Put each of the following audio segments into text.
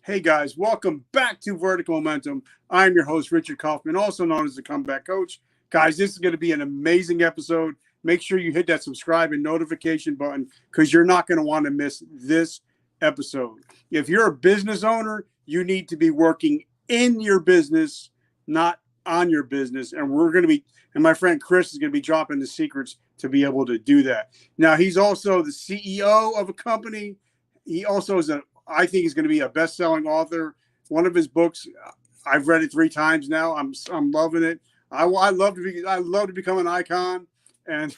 Hey guys, welcome back to Vertical Momentum. I'm your host, Richard Kaufman, also known as the Comeback Coach. Guys, this is going to be an amazing episode. Make sure you hit that subscribe and notification button because you're not going to want to miss this episode. If you're a business owner, you need to be working in your business, not on your business. And my friend Kris is going to be dropping the secrets to be able to do that. Now, he's also the CEO of a company. He also is I think he's going to be a best-selling author. One of his books, I've read it 3 times now. I'm loving it. I love to become an icon. And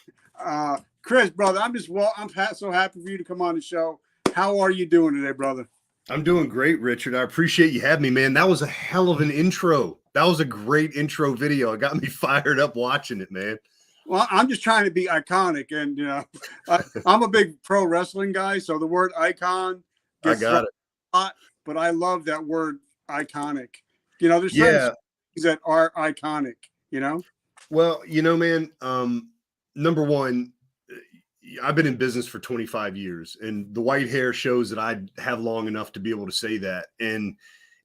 Kris, brother, I'm so happy for you to come on the show. How are you doing today, brother? I'm doing great, Richard. I appreciate you having me, man. That was a hell of an intro. That was a great intro video. It got me fired up watching it, man. Well, I'm just trying to be iconic, and I'm a big pro wrestling guy, so the word icon. I got it. But I love that word iconic. There's things that are iconic, Well, man, number one, I've been in business for 25 years, and the white hair shows that I have long enough to be able to say that. And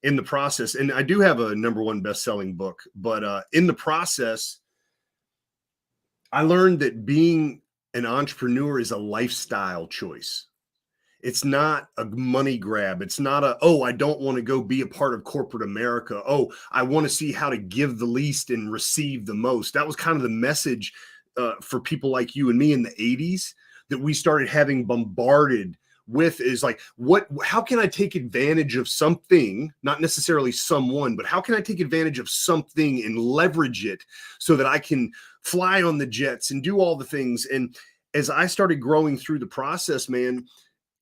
in the process, and I do have a number 1 best-selling book, but in the process, I learned that being an entrepreneur is a lifestyle choice. It's not a money grab. It's not I don't want to go be a part of corporate America. Oh, I want to see how to give the least and receive the most. That was kind of the message for people like you and me in the 80s that we started having bombarded with, is like, how can I take advantage of something, not necessarily someone, but how can I take advantage of something and leverage it so that I can fly on the jets and do all the things. And as I started growing through the process, man,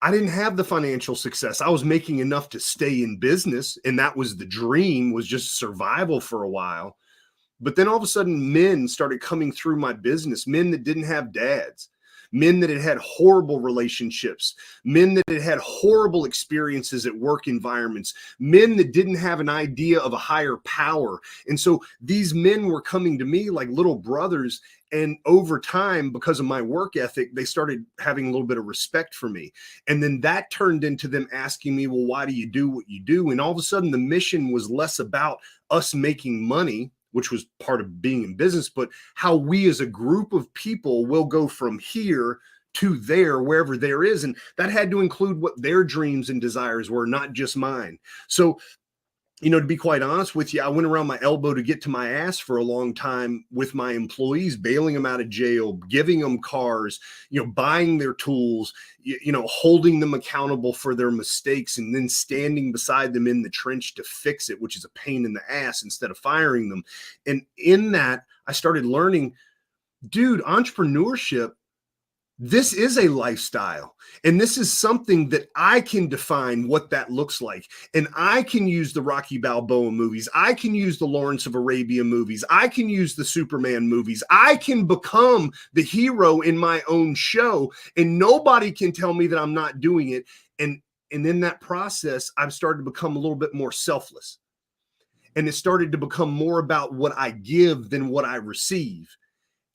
I didn't have the financial success. I was making enough to stay in business, and that was the dream, was just survival for a while. But then all of a sudden, men started coming through my business, men that didn't have dads, men that had horrible relationships, men that had horrible experiences at work environments, men that didn't have an idea of a higher power. And so these men were coming to me like little brothers. And over time, because of my work ethic, they started having a little bit of respect for me. And then that turned into them asking me, well, why do you do what you do? And all of a sudden, the mission was less about us making money, which was part of being in business, but how we as a group of people will go from here to there, wherever there is. And that had to include what their dreams and desires were, not just mine. So, to be quite honest with you, I went around my elbow to get to my ass for a long time with my employees, bailing them out of jail, giving them cars, buying their tools, holding them accountable for their mistakes, and then standing beside them in the trench to fix it, which is a pain in the ass, instead of firing them. And in that, I started learning, dude, entrepreneurship, this is a lifestyle, and this is something that I can define what that looks like. And I can use the Rocky Balboa movies. I can use the Lawrence of Arabia movies. I can use the Superman movies. I can become the hero in my own show, and nobody can tell me that I'm not doing it. And in that process, I've started to become a little bit more selfless. And it started to become more about what I give than what I receive.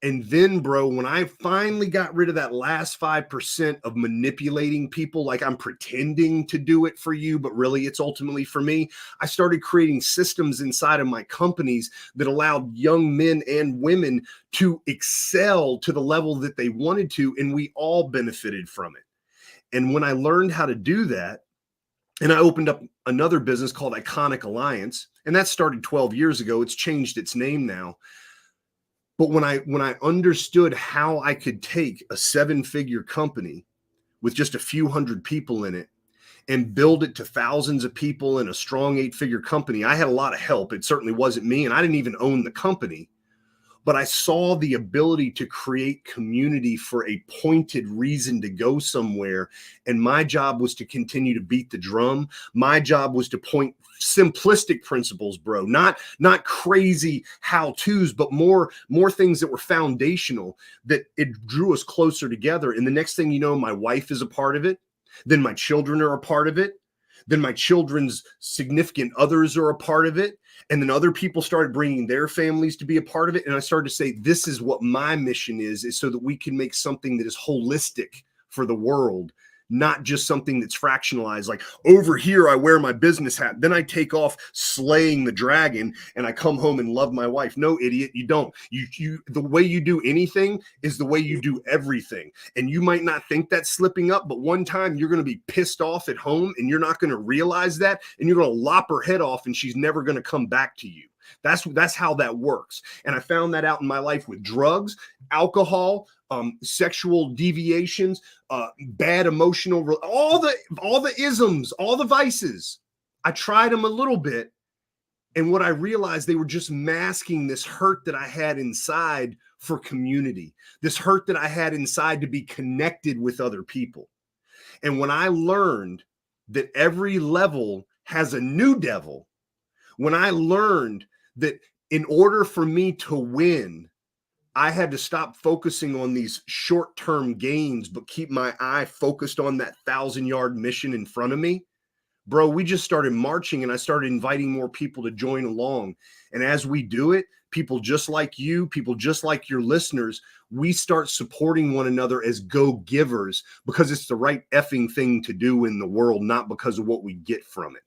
And then, bro, when I finally got rid of that last 5% of manipulating people, like I'm pretending to do it for you, but really it's ultimately for me, I started creating systems inside of my companies that allowed young men and women to excel to the level that they wanted to, and we all benefited from it. And when I learned how to do that, and I opened up another business called Iconic Alliance, and that started 12 years ago. It's changed its name now. But when I understood how I could take a 7-figure company with just a few hundred people in it and build it to thousands of people in a strong 8-figure company, I had a lot of help. It certainly wasn't me, and I didn't even own the company. But I saw the ability to create community for a pointed reason to go somewhere. And my job was to continue to beat the drum. My job was to point simplistic principles, bro, not crazy how-tos, but more things that were foundational, that it drew us closer together. And the next thing you know, my wife is a part of it. Then my children are a part of it. Then my children's significant others are a part of it. And then other people started bringing their families to be a part of it. And I started to say, this is what my mission is so that we can make something that is holistic for the world, not just something that's fractionalized. Like over here, I wear my business hat. Then I take off slaying the dragon and I come home and love my wife. No, idiot, you don't. The way you do anything is the way you do everything. And you might not think that's slipping up, but one time you're going to be pissed off at home and you're not going to realize that. And you're going to lop her head off and she's never going to come back to you. That's how that works. And I found that out in my life with drugs, alcohol, sexual deviations, bad emotional, all the isms, all the vices. I tried them a little bit. And what I realized, they were just masking this hurt that I had inside for community, this hurt that I had inside to be connected with other people. And when I learned that every level has a new devil, when I learned that in order for me to win, I had to stop focusing on these short-term gains, but keep my eye focused on that 1,000-yard mission in front of me. Bro, we just started marching and I started inviting more people to join along. And as we do it, people just like you, people just like your listeners, we start supporting one another as go-givers because it's the right effing thing to do in the world, not because of what we get from it.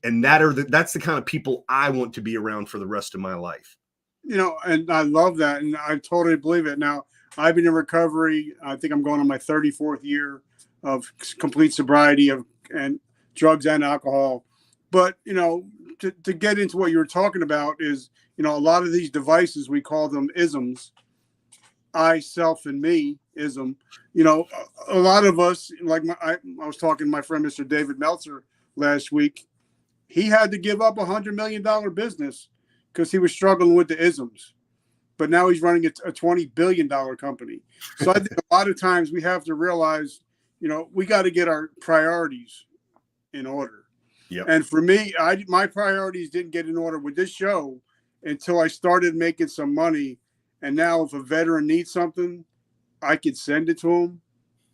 And that's the kind of people I want to be around for the rest of my life. And I love that. And I totally believe it. Now, I've been in recovery. I think I'm going on my 34th year of complete sobriety and drugs and alcohol. But, to get into what you were talking about is, a lot of these devices, we call them isms. I, self, and me ism. A lot of us, like I was talking to my friend, Mr. David Meltzer, last week. He had to give up $100 million business because he was struggling with the isms. But now he's running a $20 billion company. So I think a lot of times we have to realize, we got to get our priorities in order. Yep. And for me, my priorities didn't get in order with this show until I started making some money. And now if a veteran needs something, I could send it to him.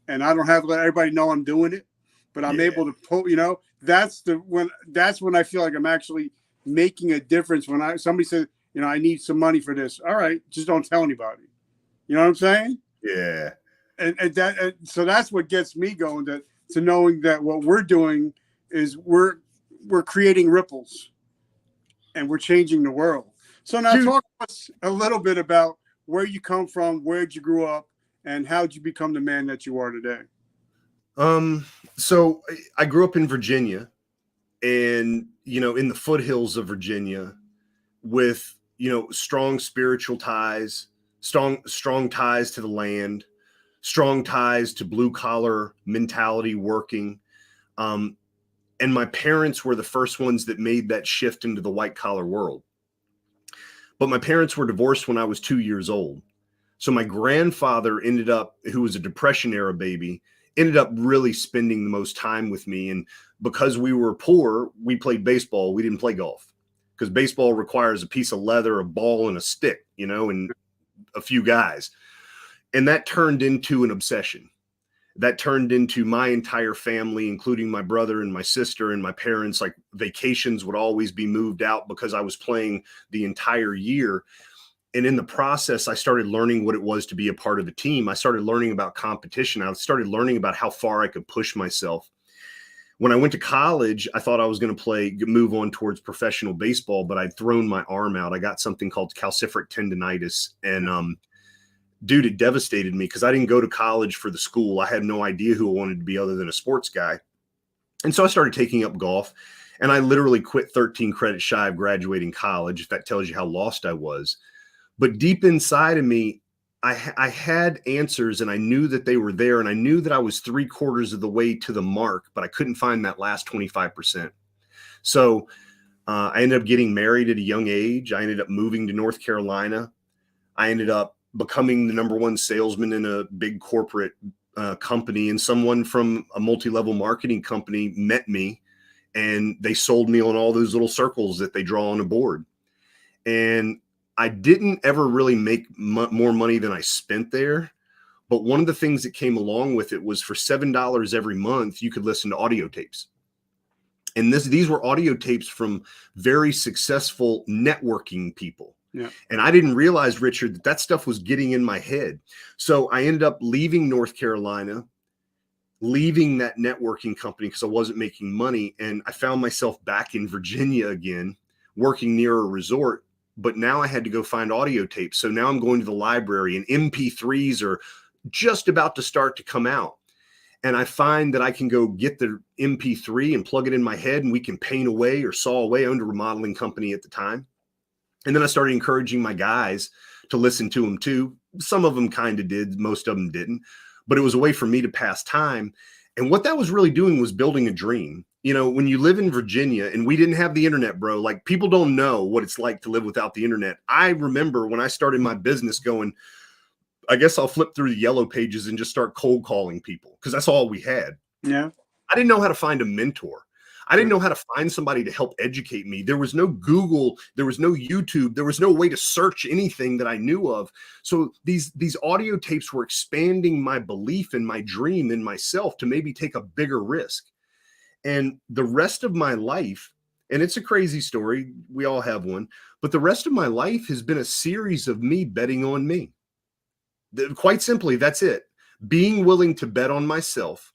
And I don't have to let everybody know I'm doing it. But I'm able to pull, that's when I feel like I'm actually making a difference. When somebody says, I need some money for this. All right, just don't tell anybody. You know what I'm saying? Yeah. And so that's what gets me going, to knowing that what we're doing is we're creating ripples and we're changing the world. So now talk to us a little bit about where you come from, where'd you grow up, and how'd you become the man that you are today? So I grew up in Virginia and, in the foothills of Virginia with, strong spiritual ties, strong ties to the land, strong ties to blue collar mentality working. And my parents were the first ones that made that shift into the white collar world. But my parents were divorced when I was 2 years old. So my grandfather who was a Depression era baby, ended up really spending the most time with me. And because we were poor, we played baseball. We didn't play golf because baseball requires a piece of leather, a ball, and a stick, and a few guys. And that turned into an obsession. That turned into my entire family, including my brother and my sister and my parents. Like vacations would always be moved out because I was playing the entire year. And in the process, I started learning what it was to be a part of a team. I started learning about competition. I started learning about how far I could push myself. When I went to college, I thought I was going to move on towards professional baseball, but I'd thrown my arm out. I got something called calcific tendonitis. And dude, it devastated me because I didn't go to college for the school. I had no idea who I wanted to be other than a sports guy. And so I started taking up golf. And I literally quit 13 credits shy of graduating college, if that tells you how lost I was. But deep inside of me, I had answers and I knew that they were there. And I knew that I was 3/4 of the way to the mark, but I couldn't find that last 25%. So I ended up getting married at a young age. I ended up moving to North Carolina. I ended up becoming the #1 salesman in a big corporate company. And someone from a multi-level marketing company met me and they sold me on all those little circles that they draw on a board. And I didn't ever really make more money than I spent there. But one of the things that came along with it was for $7 every month, you could listen to audio tapes. And these were audio tapes from very successful networking people. Yeah. And I didn't realize, Richard, that stuff was getting in my head. So I ended up leaving North Carolina. leaving that networking company because I wasn't making money. And I found myself back in Virginia again, working near a resort. But now I had to go find audio tapes. So now I'm going to the library, and MP3s are just about to start to come out. And I find that I can go get the MP3 and plug it in my head, and we can paint away or saw away. I owned a remodeling company at the time. And then I started encouraging my guys to listen to them too. Some of them kind of did, most of them didn't, but it was a way for me to pass time. And what that was really doing was building a dream. You know, when you live in Virginia, and we didn't have the internet, bro, like people don't know what it's like to live without the internet. I remember when I started my business going, I guess I'll flip through the yellow pages and just start cold calling people because that's all we had. Yeah. I didn't know how to find a mentor. I didn't know how to find somebody to help educate me. There was no Google, there was no YouTube, there was no way to search anything that I knew of. So these audio tapes were expanding my belief and my dream in myself to maybe take a bigger risk. And the rest of my life, and it's a crazy story, we all have one, but the rest of my life has been a series of me betting on me. Quite simply, that's it. Being willing to bet on myself,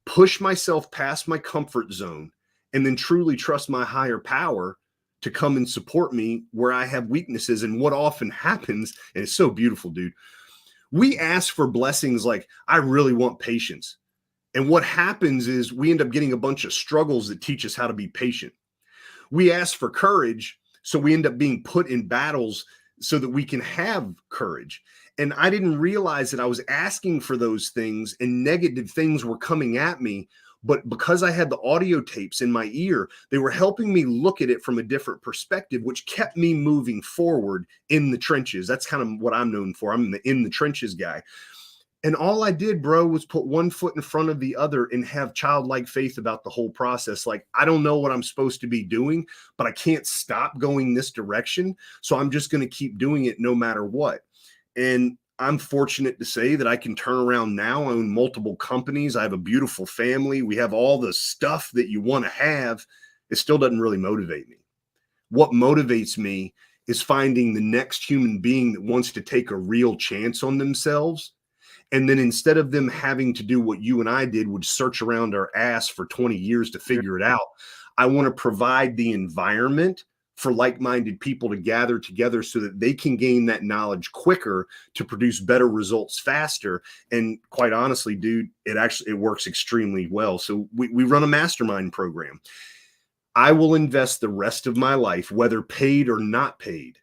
push myself past my comfort zone, and then truly trust my higher power to come and support me where I have weaknesses. And what often happens, and it's so beautiful, dude, we ask for blessings like, I really want patience. And what happens is we end up getting a bunch of struggles that teach us how to be patient. We ask for courage, so we end up being put in battles so that we can have courage. And I didn't realize that I was asking for those things and negative things were coming at me. But because I had the audio tapes in my ear, they were helping me look at it from a different perspective, which kept me moving forward in the trenches. That's kind of what I'm known for. I'm the in the trenches guy. And all I did, bro, was put one foot in front of the other and have childlike faith about the whole process. Like, I don't know what I'm supposed to be doing, but I can't stop going this direction. So I'm just going to keep doing it no matter what. And I'm fortunate to say that I can turn around now. I own multiple companies. I have a beautiful family. We have all the stuff that you want to have. It still doesn't really motivate me. What motivates me is finding the next human being that wants to take a real chance on themselves. And then instead of them having to do what you and I did, would search around our ass for 20 years to figure it out, I want to provide the environment for like-minded people to gather together so that they can gain that knowledge quicker to produce better results faster. And quite honestly, dude, it works extremely well. So we run a mastermind program. I will invest the rest of my life, whether paid or not paid,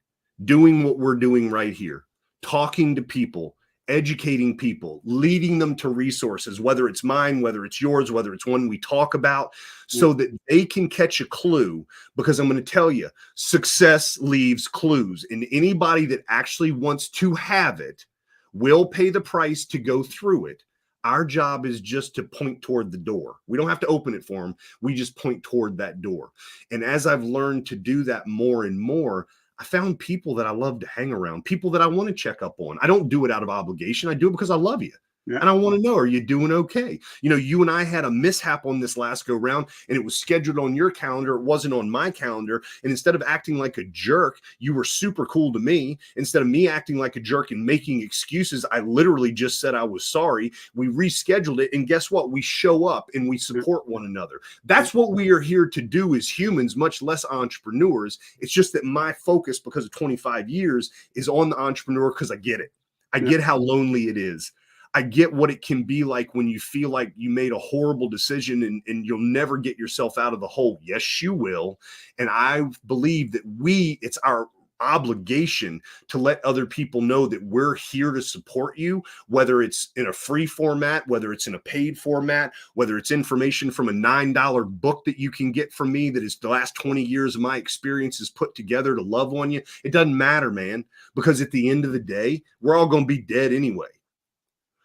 doing what we're doing right here, talking to people, educating people, leading them to resources, whether it's mine, whether it's yours, whether it's one we talk about, so that they can catch a clue. Because I'm going to tell you, success leaves clues, and anybody that actually wants to have it will pay the price to go through it. Our job is just to point toward the door. We don't have to open it for them. We just point toward that door. And as I've learned to do that more and more, I found people that I love to hang around, people that I want to check up on. I don't do it out of obligation. I do it because I love you. Yeah. And I want to know, are you doing okay? You know, you and I had a mishap on this last go round, and it was scheduled on your calendar. It wasn't on my calendar. And instead of acting like a jerk, you were super cool to me. Instead of me acting like a jerk and making excuses, I literally just said I was sorry. We rescheduled it. And guess what? We show up and we support one another. That's what we are here to do as humans, much less entrepreneurs. It's just that my focus, because of 25 years, is on the entrepreneur because I get it. I get how lonely it is. I get what it can be like when you feel like you made a horrible decision and you'll never get yourself out of the hole. Yes, you will. And I believe that it's our obligation to let other people know that we're here to support you, whether it's in a free format, whether it's in a paid format, whether it's information from a $9 book that you can get from me that is the last 20 years of my experiences put together to love on you. It doesn't matter, man, because at the end of the day, we're all going to be dead anyway.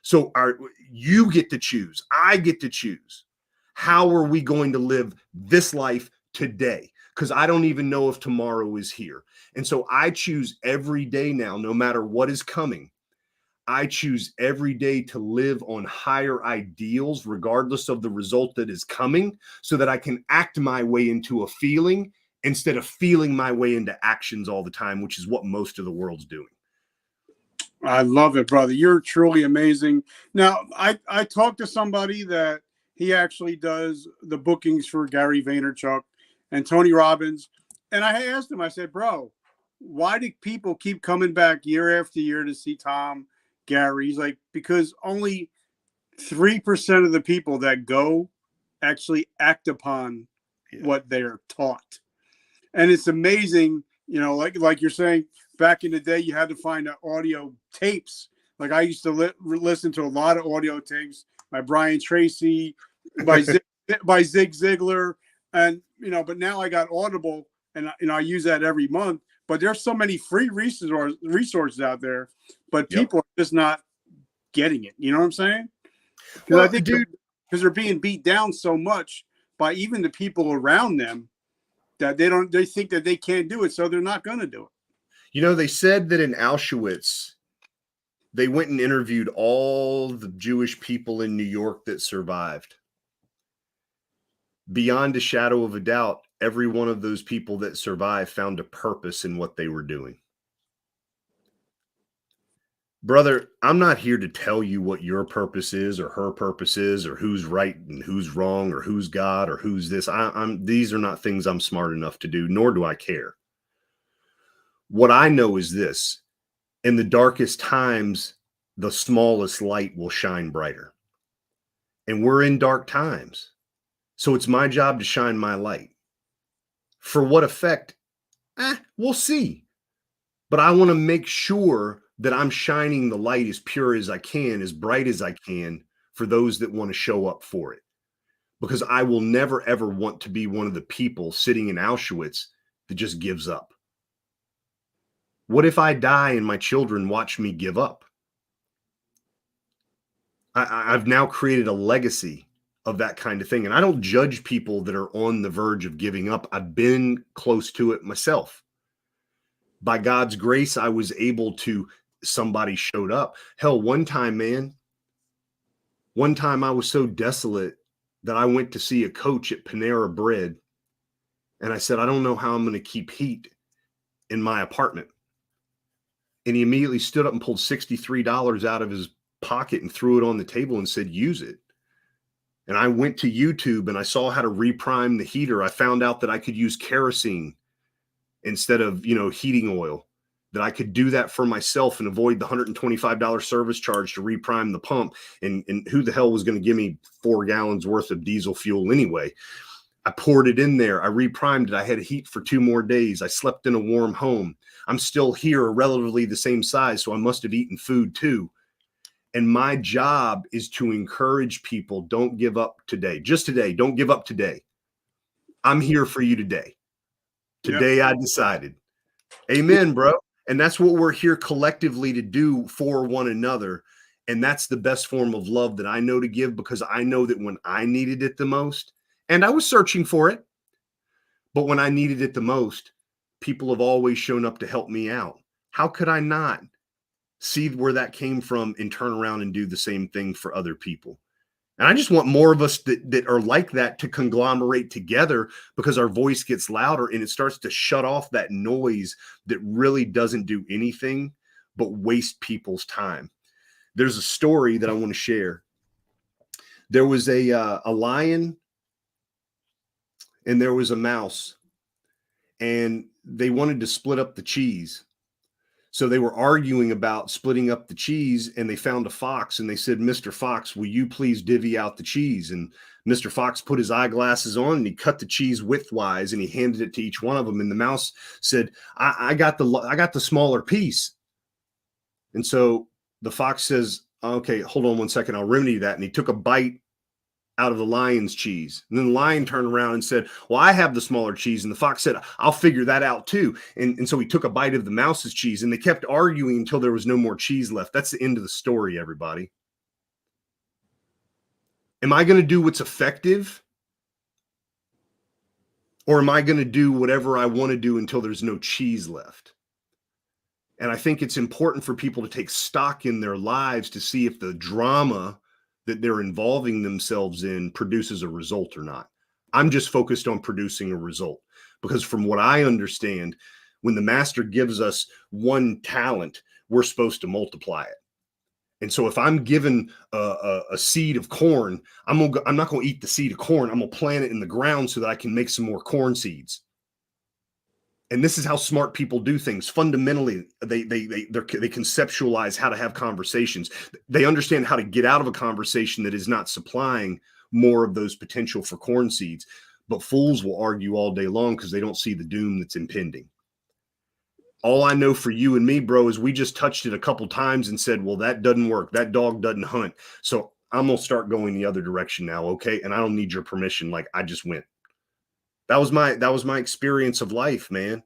So you get to choose. I get to choose. How are we going to live this life today? Because I don't even know if tomorrow is here. And so I choose every day now, no matter what is coming. I choose every day to live on higher ideals, regardless of the result that is coming, so that I can act my way into a feeling instead of feeling my way into actions all the time, which is what most of the world's doing. I love it, brother. You're truly amazing. Now, I talked to somebody that He actually does the bookings for Gary Vaynerchuk and Tony Robbins. And I asked him, I said, bro, why do people keep coming back year after year to see Tom, Gary? He's like, because only 3% of the people that go actually act upon what they're taught. And it's amazing, like you're saying, back in the day, you had to find audio tapes. Like I used to listen to a lot of audio tapes by Brian Tracy, by Zig Ziglar, and but now I got Audible, and I use that every month. But there's so many free resources out there, but people are just not getting it. You know what I'm saying? Because I think, because they're being beat down so much by even the people around them that they think that they can't do it, so they're not going to do it. They said that in Auschwitz, they went and interviewed all the Jewish people in New York that survived. Beyond a shadow of a doubt, every one of those people that survived found a purpose in what they were doing. Brother, I'm not here to tell you what your purpose is or her purpose is or who's right and who's wrong or who's God or who's this. These are not things I'm smart enough to do, nor do I care. What I know is this: in the darkest times, the smallest light will shine brighter. And we're in dark times. So it's my job to shine my light. For what effect? We'll see. But I want to make sure that I'm shining the light as pure as I can, as bright as I can, for those that want to show up for it. Because I will never, ever want to be one of the people sitting in Auschwitz that just gives up. What if I die and my children watch me give up? I've now created a legacy of that kind of thing. And I don't judge people that are on the verge of giving up. I've been close to it myself. By God's grace, I was able to, somebody showed up. Hell, one time I was so desolate that I went to see a coach at Panera Bread. And I said, I don't know how I'm going to keep heat in my apartment. And he immediately stood up and pulled $63 out of his pocket and threw it on the table and said, use it. And I went to YouTube and I saw how to reprime the heater. I found out that I could use kerosene instead of, heating oil, that I could do that for myself and avoid the $125 service charge to reprime the pump. And who the hell was going to give me 4 gallons worth of diesel fuel anyway? I poured it in there. I reprimed it. I had heat for 2 more days. I slept in a warm home. I'm still here, relatively the same size, so I must have eaten food too. And my job is to encourage people, don't give up today. Just today, don't give up today. I'm here for you today. Today I decided. Amen, bro. And that's what we're here collectively to do for one another. And that's the best form of love that I know to give, because I know that when I needed it the most, and I was searching for it, but when I needed it the most, people have always shown up to help me out. How could I not see where that came from and turn around and do the same thing for other people? And I just want more of us that are like that to conglomerate together, because our voice gets louder and it starts to shut off that noise that really doesn't do anything but waste people's time. There's a story that I want to share. There was a lion and there was a mouse, and they wanted to split up the cheese. So they were arguing about splitting up the cheese, and they found a fox and they said, Mr. Fox, will you please divvy out the cheese? And Mr. Fox put his eyeglasses on and he cut the cheese widthwise and he handed it to each one of them. And the mouse said, I got the smaller piece. And so the fox says, okay, hold on one second, I'll remedy that. And he took a bite out of the lion's cheese. And then the lion turned around and said, well, I have the smaller cheese. And the fox said, I'll figure that out too. And so he took a bite of the mouse's cheese, and they kept arguing until there was no more cheese left. That's the end of the story, everybody. Am I going to do what's effective? Or am I going to do whatever I want to do until there's no cheese left? And I think it's important for people to take stock in their lives to see if the drama that they're involving themselves in produces a result or not. I'm just focused on producing a result, because from what I understand, when the master gives us one talent, we're supposed to multiply it. And so if I'm given a seed of corn, I'm not going to eat the seed of corn. I'm going to plant it in the ground so that I can make some more corn seeds. And this is how smart people do things. Fundamentally, they conceptualize how to have conversations. They understand how to get out of a conversation that is not supplying more of those potential for corn seeds. But fools will argue all day long because they don't see the doom that's impending. All I know for you and me, bro, is we just touched it a couple times and said, well, that doesn't work. That dog doesn't hunt. So I'm going to start going the other direction now. Okay. And I don't need your permission. Like, I just went. That was my experience of life, man.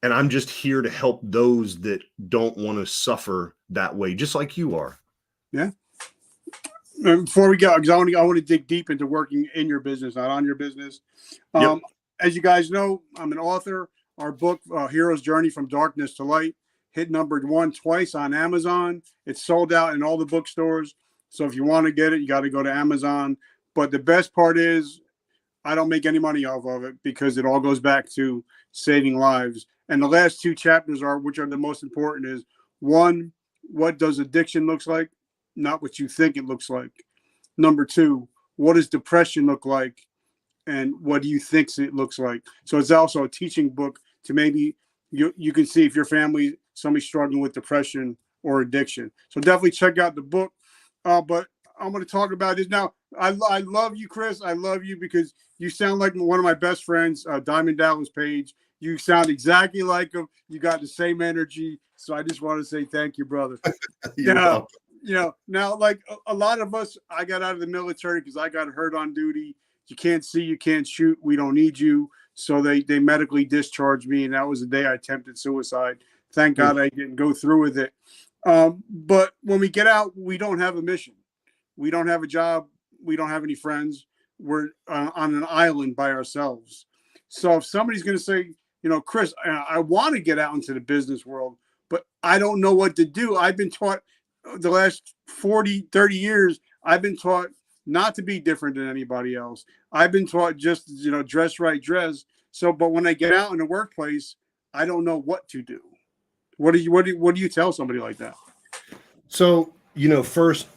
And I'm just here to help those that don't want to suffer that way, just like you are. Yeah. Before we go, because I want to dig deep into working in your business, not on your business. Yep. As you guys know, I'm an author. Our book, Hero's Journey from Darkness to Light, hit #1 twice on Amazon. It's sold out in all the bookstores. So if you want to get it, you got to go to Amazon. But the best part is I don't make any money off of it because it all goes back to saving lives. And the last 2 chapters which are the most important, is 1, what does addiction looks like? Not what you think it looks like. Number 2, what does depression look like? And what do you think it looks like? So it's also a teaching book to maybe you can see if your family, somebody's struggling with depression or addiction. So definitely check out the book. But I'm going to talk about this now. I love you, Kris. I love you because you sound like one of my best friends, Diamond Dallas Page. You sound exactly like him. You got the same energy. So I just want to say thank you, brother. Now, now, like a lot of us, I got out of the military because I got hurt on duty. You can't see, you can't shoot. We don't need you. So they medically discharged me. And that was the day I attempted suicide. Thank God I didn't go through with it. But when we get out, we don't have a mission. We don't have a job. We don't have any friends. We're on an island by ourselves. So if somebody's going to say, Kris, I want to get out into the business world, but I don't know what to do. I've been taught the last 40, 30 years, I've been taught not to be different than anybody else. I've been taught just, dress right, dress. So, but when I get out in the workplace, I don't know what to do. What do you tell somebody like that? So, first,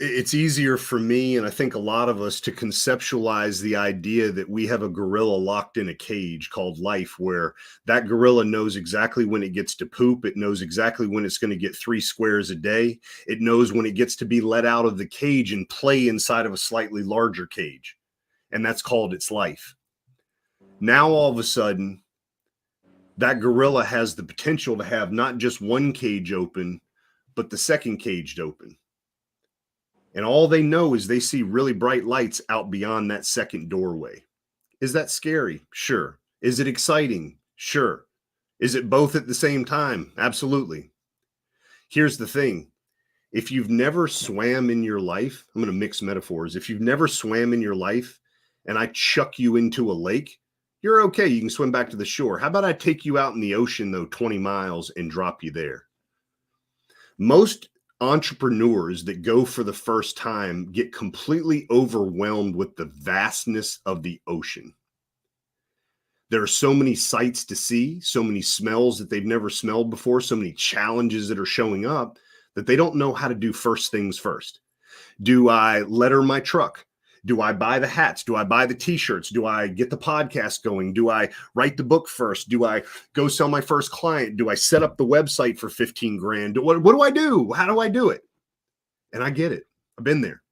it's easier for me, and I think a lot of us, to conceptualize the idea that we have a gorilla locked in a cage called life, where that gorilla knows exactly when it gets to poop. It knows exactly when it's going to get 3 squares a day. It knows when it gets to be let out of the cage and play inside of a slightly larger cage. And that's called its life. Now, all of a sudden, that gorilla has the potential to have not just one cage open, but the second cage open. And all they know is they see really bright lights out beyond that second doorway. Is that scary? Sure. Is it exciting? Sure. Is it both at the same time? Absolutely. Here's the thing. If you've never swam in your life, I'm going to mix metaphors. If you've never swam in your life and I chuck you into a lake, you're okay. You can swim back to the shore. How about I take you out in the ocean, though, 20 miles and drop you there? Most entrepreneurs that go for the first time get completely overwhelmed with the vastness of the ocean. There are so many sights to see, so many smells that they've never smelled before, so many challenges that are showing up that they don't know how to do first things first. Do I letter my truck? Do I buy the hats? Do I buy the t-shirts? Do I get the podcast going? Do I write the book first? Do I go sell my first client? Do I set up the website for 15 grand? What do I do? How do I do it? And I get it. I've been there.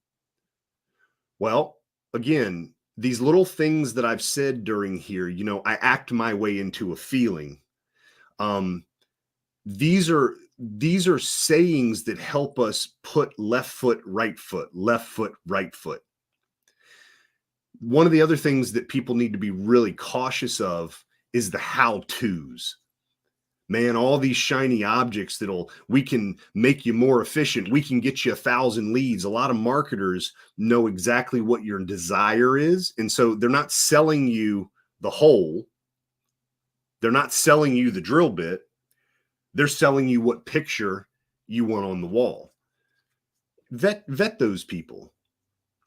Well, again, these little things that I've said during here, I act my way into a feeling. These are sayings that help us put left foot, right foot, left foot, right foot. One of the other things that people need to be really cautious of is the how-tos. Man, all these shiny objects we can make you more efficient. We can get you 1,000 leads. A lot of marketers know exactly what your desire is. And so they're not selling you the hole. They're not selling you the drill bit. They're selling you what picture you want on the wall. Vet those people.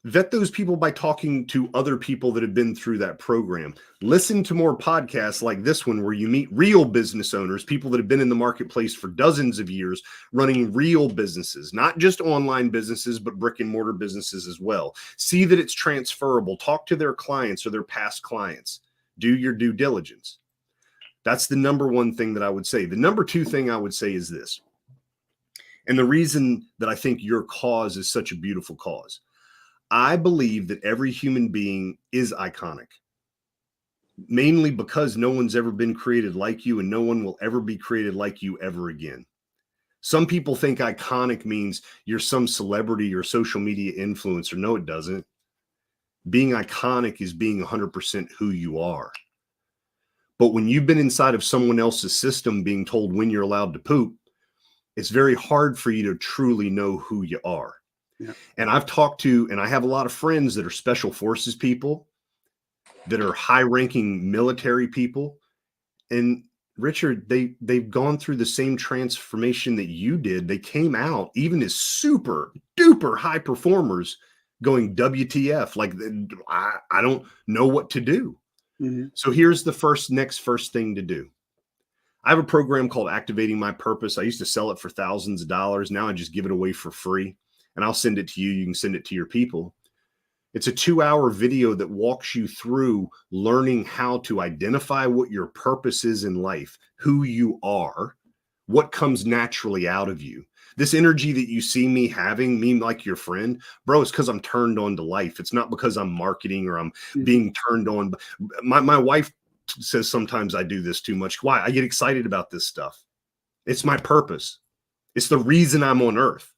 vet those people by talking to other people that have been through that program. Listen to more podcasts like this one, where you meet real business owners, people that have been in the marketplace for dozens of years, running real businesses, not just online businesses, but brick and mortar businesses as well. See that it's transferable. Talk to their clients or their past clients. Do your due diligence. That's the number one thing that I would say. The number two thing I would say is this. And the reason that I think your cause is such a beautiful cause. I believe that every human being is iconic, mainly because no one's ever been created like you, and no one will ever be created like you ever again. Some people think iconic means you're some celebrity or social media influencer. No, it doesn't. Being iconic is being 100% who you are. But when you've been inside of someone else's system being told when you're allowed to poop, it's very hard for you to truly know who you are. Yeah. And I've talked to, and I have a lot of friends that are special forces people, that are high-ranking military people. And Richard, they've gone through the same transformation that you did. They came out even as super duper high performers going WTF, like I don't know what to do. Mm-hmm. So here's the next thing to do. I have a program called Activating My Purpose. I used to sell it for thousands of dollars. Now I just give it away for free. And I'll send it to you. You can send it to your people. It's a 2-hour video that walks you through learning how to identify what your purpose is in life, who you are, what comes naturally out of you. This energy that you see me having, me like your friend, bro, it's because I'm turned on to life. It's not because I'm marketing or I'm being turned on. My wife says sometimes I do this too much. Why? I get excited about this stuff. It's my purpose. It's the reason I'm on earth.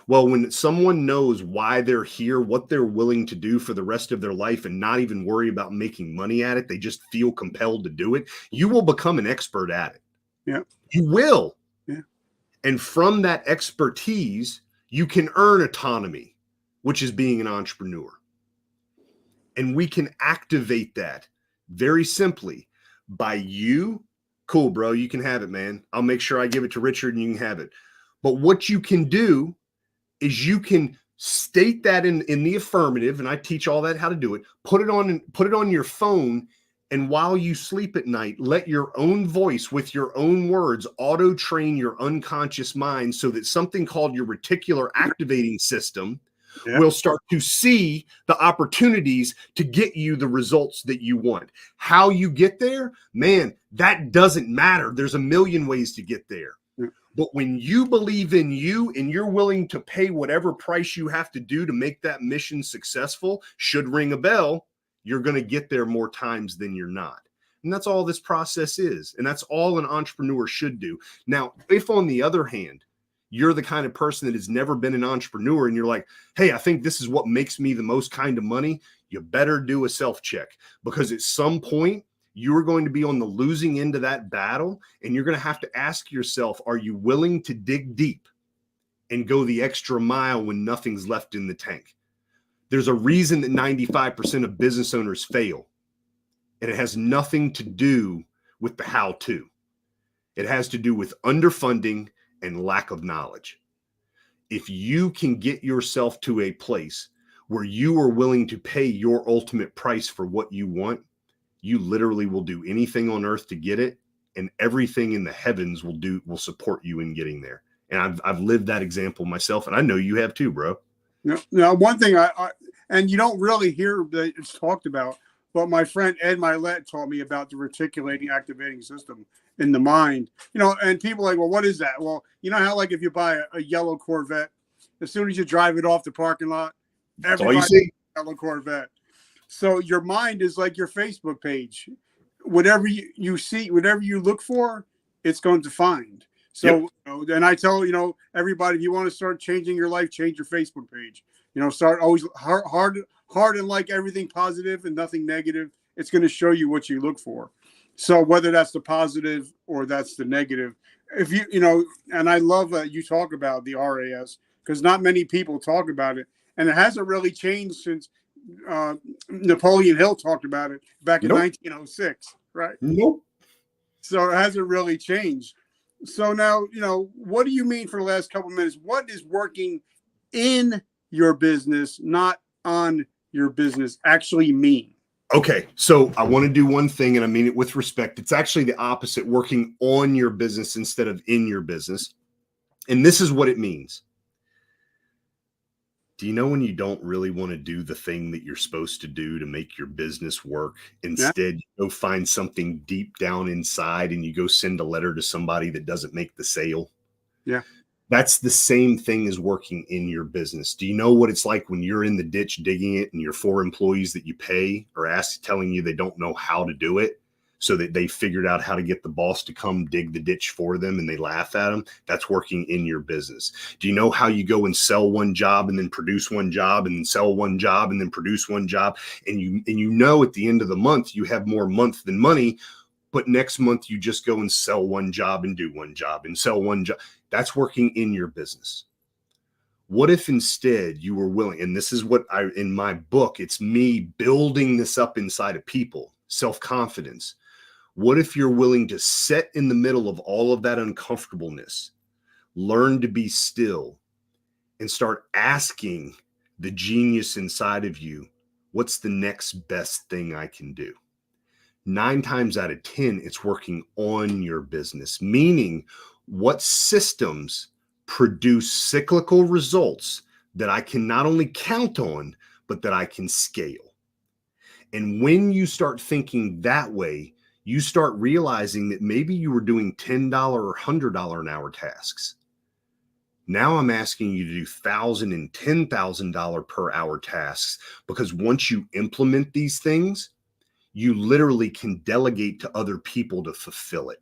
Well, when someone knows why they're here, what they're willing to do for the rest of their life, and not even worry about making money at it, they just feel compelled to do it, you will become an expert at it. Yeah. You will. Yeah. And from that expertise, you can earn autonomy, which is being an entrepreneur. And we can activate that very simply by you. Cool, bro. You can have it, man. I'll make sure I give it to Richard and you can have it. But what you can do is you can state that in the affirmative, and I teach all that how to do it. Put it on your phone, and while you sleep at night, let your own voice with your own words auto train your unconscious mind so that something called your reticular activating system will start to see the opportunities to get you the results that you want. How you get there, man, that doesn't matter. There's a million ways to get there. But when you believe in you and you're willing to pay whatever price you have to do to make that mission successful, should ring a bell, you're going to get there more times than you're not. And that's all this process is. And that's all an entrepreneur should do. Now, if on the other hand, you're the kind of person that has never been an entrepreneur and you're like, hey, I think this is what makes me the most kind of money, you better do a self-check, because at some point, you're going to be on the losing end of that battle, and you're going to have to ask yourself, are you willing to dig deep and go the extra mile when nothing's left in the tank? There's a reason that 95% of business owners fail, and it has nothing to do with the how-to. It has to do with underfunding and lack of knowledge. If you can get yourself to a place where you are willing to pay your ultimate price for what you want, you literally will do anything on earth to get it, and everything in the heavens will support you in getting there. And I've lived that example myself, and I know you have too, bro. Now, one thing I and you don't really hear that it's talked about, but my friend Ed Milet taught me about the reticulating activating system in the mind. And people are like, well, what is that? Well, you know how, like, if you buy a yellow Corvette, as soon as you drive it off the parking lot, everybody sees a yellow Corvette. So your mind is like your Facebook page. Whatever you see, whatever you look for, it's going to find. So, and I tell, everybody, if you want to start changing your life, change your Facebook page. Start always hard and like everything positive and nothing negative. It's going to show you what you look for. So whether that's the positive or that's the negative, if and I love that you talk about the RAS, because not many people talk about it. And it hasn't really changed since Napoleon Hill talked about it back in 1906, right? Nope. So it hasn't really changed. So now, what do you mean for the last couple of minutes? What is working in your business, not on your business actually mean? Okay, so I want to do one thing, and I mean it with respect. It's actually the opposite, working on your business instead of in your business. And this is what it means. Do you know when you don't really want to do the thing that you're supposed to do to make your business work? Yeah. Instead, you go find something deep down inside and you go send a letter to somebody that doesn't make the sale. Yeah. That's the same thing as working in your business. Do you know what it's like when you're in the ditch digging it and your 4 employees that you pay are telling you they don't know how to do it, so that they figured out how to get the boss to come dig the ditch for them and they laugh at them? That's working in your business. Do you know how you go and sell one job and then produce one job and then sell one job and then produce one job? And you know at the end of the month you have more month than money, but next month you just go and sell one job and do one job and sell one job. That's working in your business. What if instead you were willing, and this is what in my book, it's me building this up inside of people, self-confidence. What if you're willing to sit in the middle of all of that uncomfortableness, learn to be still, and start asking the genius inside of you, what's the next best thing I can do? 9 times out of 10, it's working on your business, meaning what systems produce cyclical results that I can not only count on, but that I can scale. And when you start thinking that way, you start realizing that maybe you were doing $10 or $100 an hour tasks. Now I'm asking you to do $1,000 and $10,000 per hour tasks, because once you implement these things, you literally can delegate to other people to fulfill it.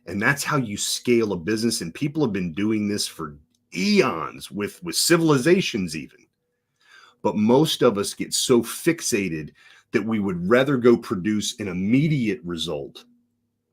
And that's how you scale a business. And people have been doing this for eons with civilizations even. But most of us get so fixated that we would rather go produce an immediate result.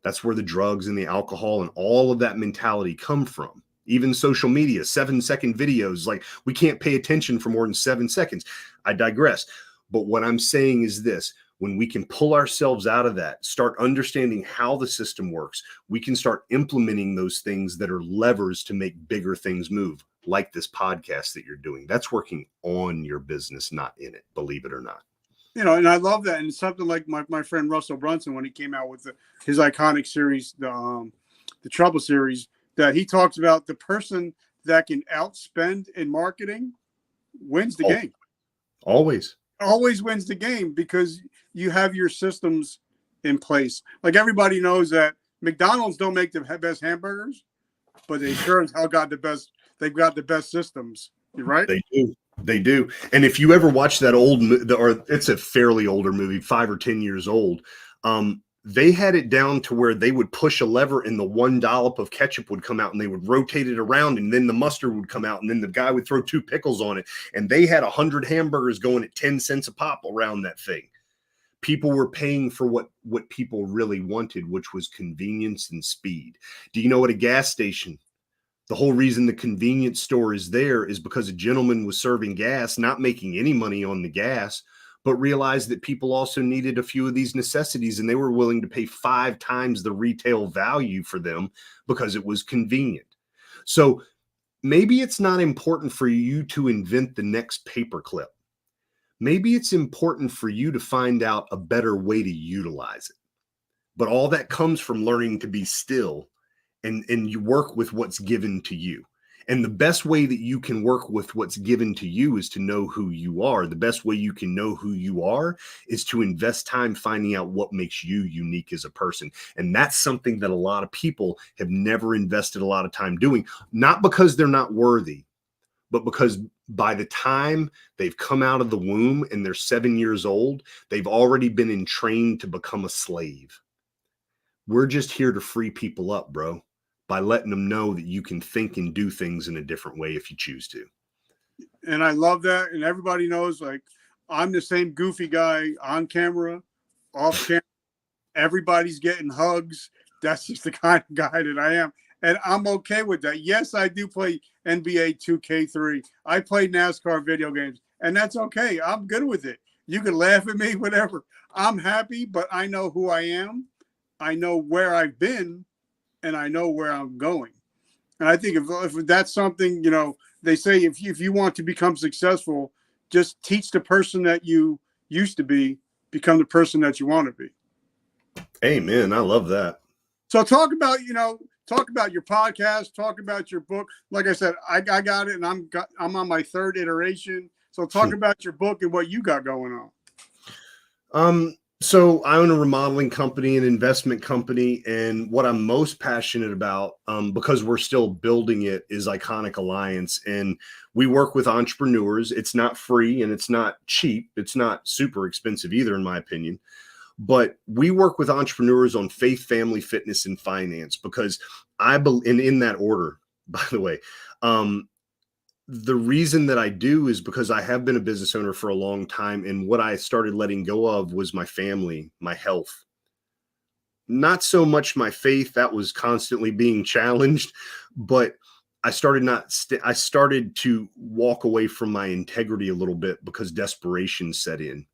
That's where the drugs and the alcohol and all of that mentality come from. Even social media, 7-second videos, like we can't pay attention for more than 7 seconds. I digress. But what I'm saying is this: when we can pull ourselves out of that, start understanding how the system works, we can start implementing those things that are levers to make bigger things move, like this podcast that you're doing. That's working on your business, not in it, believe it or not. And I love that. And something like my friend Russell Brunson, when he came out with his iconic series, the Trouble series, that he talks about the person that can outspend in marketing wins the game. Always Wins the game, because you have your systems in place. Like everybody knows that McDonald's don't make the best hamburgers, but they sure as hell got the best. They've got the best systems, right? They do. And if you ever watch that or it's a fairly older movie, 5 or 10 years old, they had it down to where they would push a lever and the 1 dollop of ketchup would come out and they would rotate it around, and then the mustard would come out, and then the guy would throw 2 pickles on it. And they had 100 hamburgers going at 10 cents a pop around that thing. People were paying for what people really wanted, which was convenience and speed. Do you know, at a gas station, the whole reason the convenience store is there is because a gentleman was serving gas, not making any money on the gas, but realized that people also needed a few of these necessities, and they were willing to pay 5 times the retail value for them because it was convenient. So maybe it's not important for you to invent the next paperclip. Maybe it's important for you to find out a better way to utilize it. But all that comes from learning to be still and you work with what's given to you. And the best way that you can work with what's given to you is to know who you are. The best way you can know who you are is to invest time finding out what makes you unique as a person. And that's something that a lot of people have never invested a lot of time doing, not because they're not worthy, but because by the time they've come out of the womb and they're 7 years old, they've already been entrained to become a slave. We're just here to free people up, bro, by letting them know that you can think and do things in a different way if you choose to. And I love that. And everybody knows, like, I'm the same goofy guy on camera, off camera. Everybody's getting hugs. That's just the kind of guy that I am. And I'm okay with that. Yes, I do play NBA 2K3. I play NASCAR video games, and that's okay. I'm good with it. You can laugh at me, whatever. I'm happy, but I know who I am. I know where I've been, and I know where I'm going. And I think if that's something, they say if you want to become successful, just teach the person that you used to be, become the person that you want to be. Amen. I love that. So talk about your podcast, talk about your book. Like I said, I got it, and I'm on my third iteration. So talk about your book and what you got going on. So I own a remodeling company, an investment company, and what I'm most passionate about, because we're still building it, is Iconic Alliance. And we work with entrepreneurs. It's not free and it's not cheap. It's not super expensive either, in my opinion. But we work with entrepreneurs on faith, family, fitness, and finance, because I believe, and in that order, by the way, the reason that I do is because I have been a business owner for a long time. And what I started letting go of was my family, my health, not so much my faith. That was constantly being challenged, but I started to walk away from my integrity a little bit because desperation set in.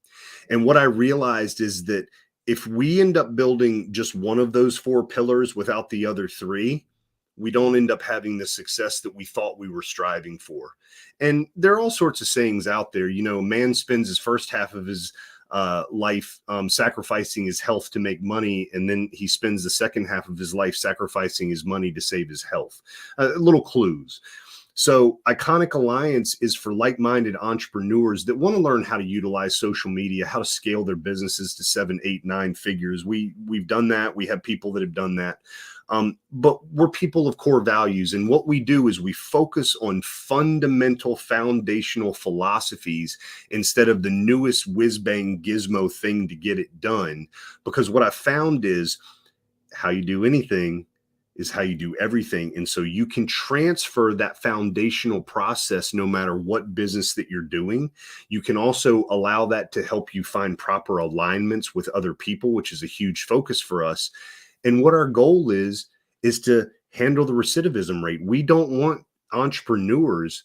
And what I realized is that if we end up building just one of those four pillars without the other three, we don't end up having the success that we thought we were striving for. And there are all sorts of sayings out there. Man spends his first half of his life sacrificing his health to make money, and then he spends the second half of his life sacrificing his money to save his health. Little clues. So Iconic Alliance is for like-minded entrepreneurs that want to learn how to utilize social media, how to scale their businesses to 7, 8, 9 figures. We've done that. We have people that have done that. But we're people of core values. And what we do is we focus on fundamental foundational philosophies instead of the newest whiz-bang gizmo thing to get it done. Because what I found is how you do anything is how you do everything. And so you can transfer that foundational process no matter what business that you're doing. You can also allow that to help you find proper alignments with other people, which is a huge focus for us. And what our goal is to handle the recidivism rate. We don't want entrepreneurs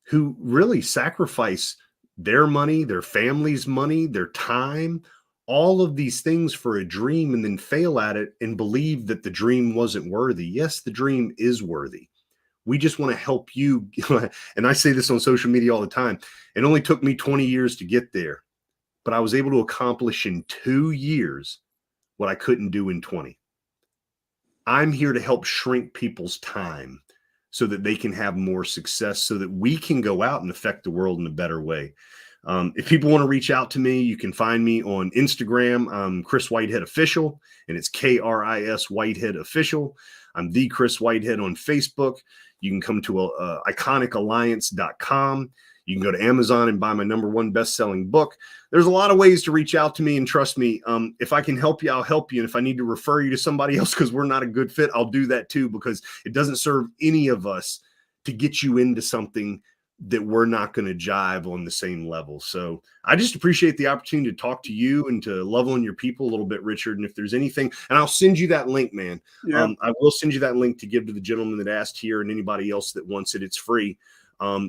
who really sacrifice their money, their family's money, their time, all of these things for a dream, and then fail at it and believe that the dream wasn't worthy. Yes, the dream is worthy. We just want to help you. And I say this on social media all the time. It only took me 20 years to get there, but I was able to accomplish in 2 years what I couldn't do in 20. I'm here to help shrink people's time so that they can have more success, so that we can go out and affect the world in a better way. If people want to reach out to me, you can find me on Instagram. I'm Kris Whitehead Official, and it's KRIS Whitehead Official. I'm the Kris Whitehead on Facebook. You can come to iconicalliance.com. You can go to Amazon and buy my #1 best-selling book. There's a lot of ways to reach out to me, and trust me, if I can help you, I'll help you. And if I need to refer you to somebody else because we're not a good fit, I'll do that too, because it doesn't serve any of us to get you into something that we're not going to jive on the same level. So I just appreciate the opportunity to talk to you and to love on your people a little bit, Richard. And if there's anything, and I'll send you that link, man. Yeah. I will send you that link to give to the gentleman that asked here and anybody else that wants it. It's free.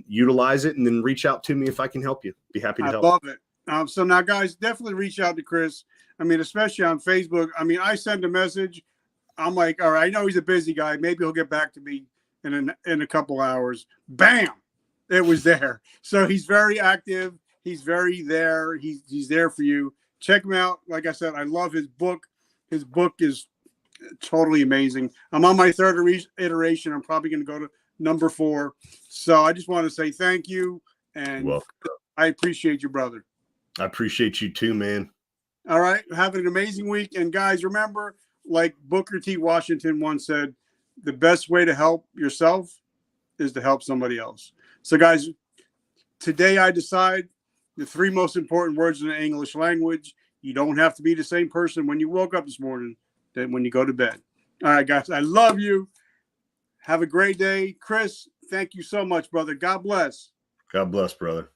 Utilize it and then reach out to me if I can help you. Be happy to help. I love it. So now, guys, definitely reach out to Kris. I mean, especially on Facebook. I mean, I send a message. I'm like, all right, I know he's a busy guy. Maybe he'll get back to me in a couple hours. Bam! It was there. So he's very active. He's very there. He's there for you. Check him out. Like I said, I love his book. His book is totally amazing. I'm on my third iteration. I'm probably going to go to #4. So I just want to say thank you. And I appreciate you, brother. I appreciate you too, man. All right. Have an amazing week. And guys, remember, like Booker T. Washington once said, the best way to help yourself is to help somebody else. So, guys, today I decide the 3 most important words in the English language. You don't have to be the same person when you woke up this morning than when you go to bed. All right, guys, I love you. Have a great day. Kris, thank you so much, brother. God bless. God bless, brother.